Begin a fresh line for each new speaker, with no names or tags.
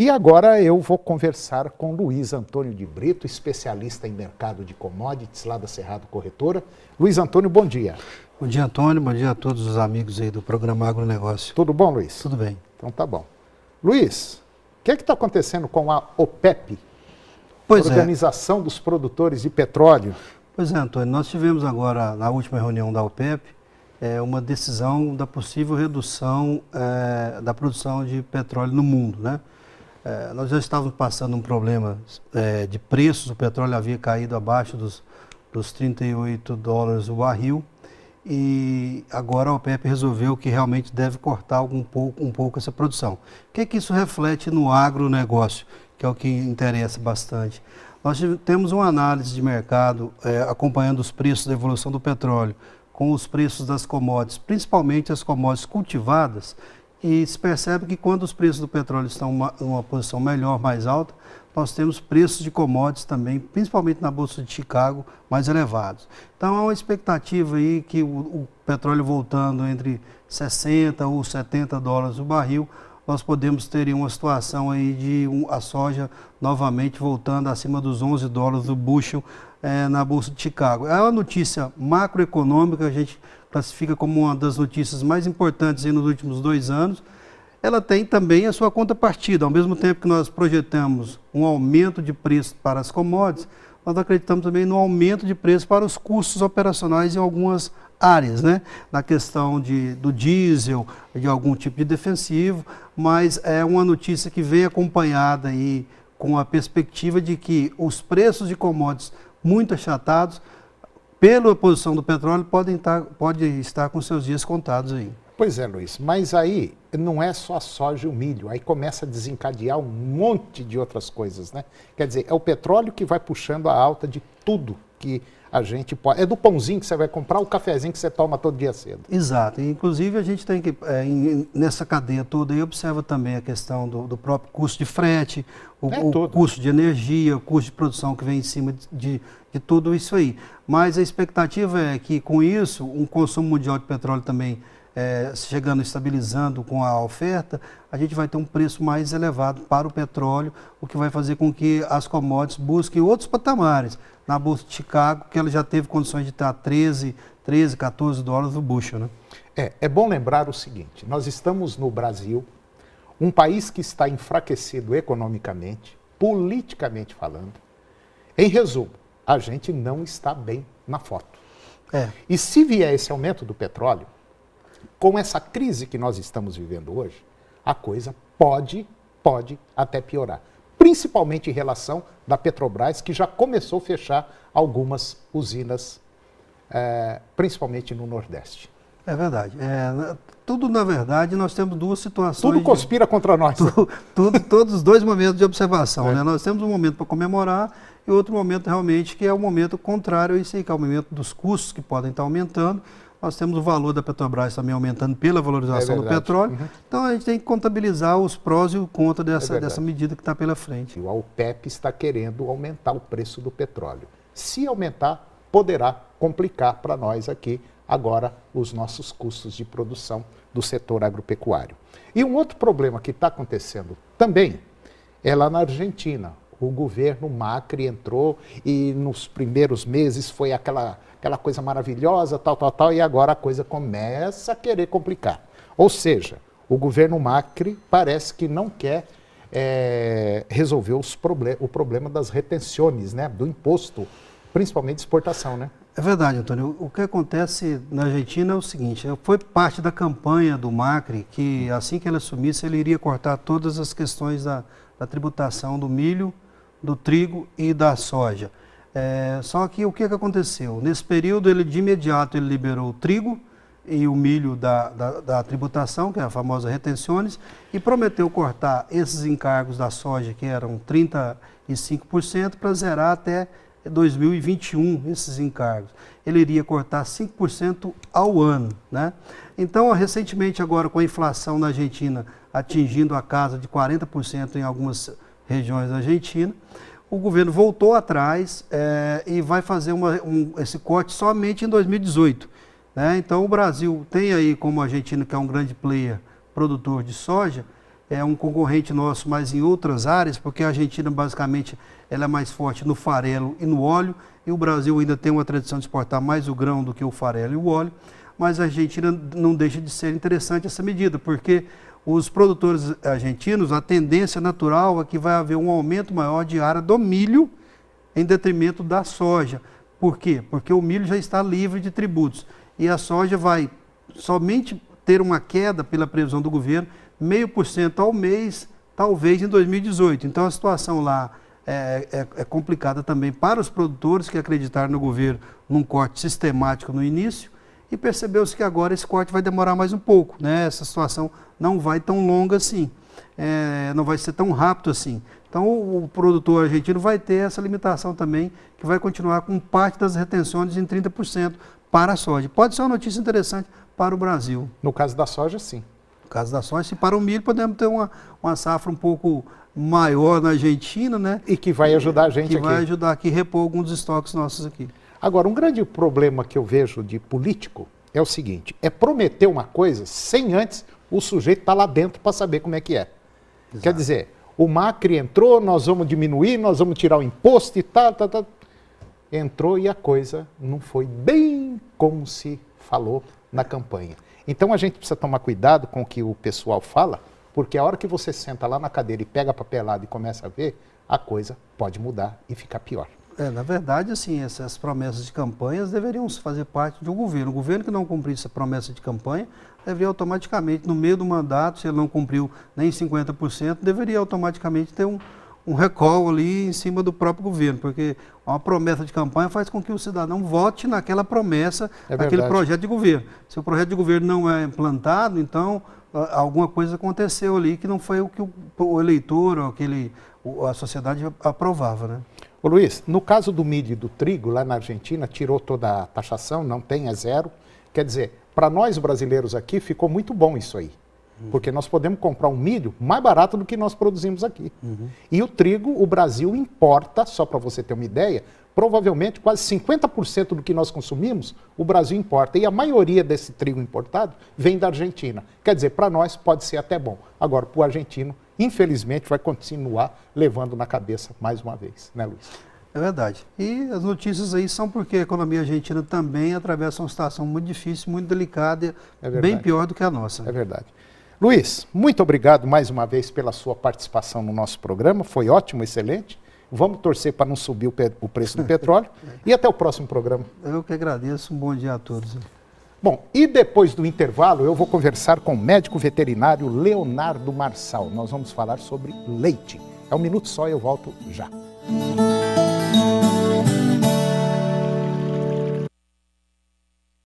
E agora eu vou conversar com Luiz Antônio de Brito, especialista em mercado de commodities lá da Cerrado Corretora. Luiz Antônio, bom dia.
Bom dia, Antônio. Bom dia a todos os amigos aí do programa Agronegócio.
Tudo bom, Luiz?
Tudo bem.
Então tá bom. Luiz, o que está acontecendo com a OPEP? Organização dos Produtores de Petróleo.
Pois é, Antônio. Nós tivemos agora, na última reunião da OPEP, uma decisão da possível redução da produção de petróleo no mundo, né? Nós já estávamos passando um problema de preços, o petróleo havia caído abaixo dos 38 dólares o barril e agora a OPEP resolveu que realmente deve cortar um pouco essa produção. O que isso reflete no agronegócio, que é o que interessa bastante? Nós temos uma análise de mercado acompanhando os preços da evolução do petróleo com os preços das commodities, principalmente as commodities cultivadas, e se percebe que quando os preços do petróleo estão em uma posição melhor, mais alta, nós temos preços de commodities também, principalmente na Bolsa de Chicago, mais elevados. Então há uma expectativa aí que o petróleo voltando entre 60 ou 70 dólares o barril, nós podemos ter uma situação aí de a soja novamente voltando acima dos 11 dólares o bushel na Bolsa de Chicago. É uma notícia macroeconômica, a gente classifica como uma das notícias mais importantes aí nos últimos 2 anos. Ela tem também a sua contrapartida. Ao mesmo tempo que nós projetamos um aumento de preço para as commodities, nós acreditamos também no aumento de preço para os custos operacionais em algumas áreas, né? Na questão do diesel, de algum tipo de defensivo, mas é uma notícia que vem acompanhada aí com a perspectiva de que os preços de commodities muito achatados, pela posição do petróleo, podem estar com seus dias contados aí.
Pois é, Luiz, mas aí não é só a soja e o milho, aí começa a desencadear um monte de outras coisas, né? Quer dizer, é o petróleo que vai puxando a alta de tudo que a gente pode... É do pãozinho que você vai comprar, o cafezinho que você toma todo dia cedo.
Exato, inclusive a gente tem que, nessa cadeia toda, aí observa também a questão do próprio custo de frete, o custo de energia, o custo de produção que vem em cima de tudo isso aí. Mas a expectativa é que com isso, um consumo mundial de petróleo também chegando, estabilizando com a oferta, a gente vai ter um preço mais elevado para o petróleo, o que vai fazer com que as commodities busquem outros patamares. Na Bolsa de Chicago, que ela já teve condições de estar 13, 14 dólares o bushel, né?
É bom lembrar o seguinte, nós estamos no Brasil, um país que está enfraquecido economicamente, politicamente falando. Em resumo, a gente não está bem na foto. E se vier esse aumento do petróleo, com essa crise que nós estamos vivendo hoje, a coisa pode até piorar. Principalmente em relação da Petrobras, que já começou a fechar algumas usinas, principalmente no Nordeste.
É verdade. Tudo, na verdade, nós temos duas situações...
Tudo conspira contra nós.
Todos os dois momentos de observação. Né? Nós temos um momento para comemorar e outro momento realmente que é o momento contrário a isso aí, que é o momento dos custos que podem estar aumentando. Nós temos o valor da Petrobras também aumentando pela valorização do petróleo. Então a gente tem que contabilizar os prós e o contra dessa medida que está pela frente.
E a OPEP está querendo aumentar o preço do petróleo. Se aumentar, poderá complicar para nós aqui agora os nossos custos de produção do setor agropecuário. E um outro problema que está acontecendo também é lá na Argentina. O governo Macri entrou e nos primeiros meses foi aquela coisa maravilhosa, tal, e agora a coisa começa a querer complicar. Ou seja, o governo Macri parece que não quer resolver o problema das retenções, né, do imposto, principalmente de exportação, né?
É verdade, Antônio. O que acontece na Argentina é o seguinte, foi parte da campanha do Macri que assim que ele assumisse, ele iria cortar todas as questões da tributação do milho, do trigo e da soja. Só que o que aconteceu? Nesse período, de imediato, ele liberou o trigo e o milho da tributação, que é a famosa retenções, e prometeu cortar esses encargos da soja, que eram 35%, para zerar até 2021 esses encargos. Ele iria cortar 5% ao ano, né? Então, recentemente, agora com a inflação na Argentina atingindo a casa de 40% em algumas regiões da Argentina, o governo voltou atrás e vai fazer esse corte somente em 2018. Né? Então o Brasil tem aí como a Argentina, que é um grande player produtor de soja, é um concorrente nosso, mas em outras áreas, porque a Argentina basicamente ela é mais forte no farelo e no óleo, e o Brasil ainda tem uma tradição de exportar mais o grão do que o farelo e o óleo, mas a Argentina não deixa de ser interessante essa medida, porque os produtores argentinos, a tendência natural é que vai haver um aumento maior de área do milho em detrimento da soja. Por quê? Porque o milho já está livre de tributos e a soja vai somente ter uma queda pela previsão do governo, 0,5% ao mês, talvez em 2018. Então a situação lá é complicada também para os produtores que acreditaram no governo num corte sistemático no início e percebeu-se que agora esse corte vai demorar mais um pouco, né? Essa situação não vai tão longa assim, não vai ser tão rápido assim. Então o produtor argentino vai ter essa limitação também, que vai continuar com parte das retenções em 30% para a soja. Pode ser uma notícia interessante para o Brasil.
No caso da soja, sim.
No caso da soja, se para o milho podemos ter uma safra um pouco maior na Argentina, né?
E que vai ajudar a gente aqui.
Que vai ajudar aqui a repor alguns dos estoques nossos aqui.
Agora, um grande problema que eu vejo de político é o seguinte, é prometer uma coisa sem antes o sujeito estar lá dentro para saber como é que é. Exato. Quer dizer, o Macri entrou, nós vamos diminuir, nós vamos tirar o imposto e tal. Entrou e a coisa não foi bem como se falou na campanha. Então a gente precisa tomar cuidado com o que o pessoal fala, porque a hora que você senta lá na cadeira e pega a papelada e começa a ver, a coisa pode mudar e ficar pior.
Na verdade, assim, essas promessas de campanhas deveriam fazer parte de um governo. O governo que não cumprisse essa promessa de campanha deveria automaticamente, no meio do mandato, se ele não cumpriu nem 50%, deveria automaticamente ter um recall ali em cima do próprio governo, porque uma promessa de campanha faz com que o cidadão vote naquela promessa, naquele projeto de governo. Se o projeto de governo não é implantado, então alguma coisa aconteceu ali que não foi o que o eleitor ou a sociedade aprovava, né?
Ô Luiz, no caso do milho e do trigo, lá na Argentina, tirou toda a taxação, não tem, é zero. Quer dizer, para nós brasileiros aqui ficou muito bom isso aí. Porque nós podemos comprar um milho mais barato do que nós produzimos aqui. E o trigo, o Brasil importa, só para você ter uma ideia, provavelmente quase 50% do que nós consumimos, o Brasil importa. E a maioria desse trigo importado vem da Argentina. Quer dizer, para nós pode ser até bom. Agora, para o argentino, infelizmente, vai continuar levando na cabeça mais uma vez, né, Luiz?
É verdade. E as notícias aí são porque a economia argentina também atravessa uma situação muito difícil, muito delicada, bem pior do que a nossa.
É verdade. Luiz, muito obrigado mais uma vez pela sua participação no nosso programa, foi ótimo, excelente. Vamos torcer para não subir o preço do petróleo e até o próximo programa.
Eu que agradeço, um bom dia a todos.
Bom, e depois do intervalo eu vou conversar com o médico veterinário Leonardo Marçal. Nós vamos falar sobre leite. É um minuto só e eu volto já.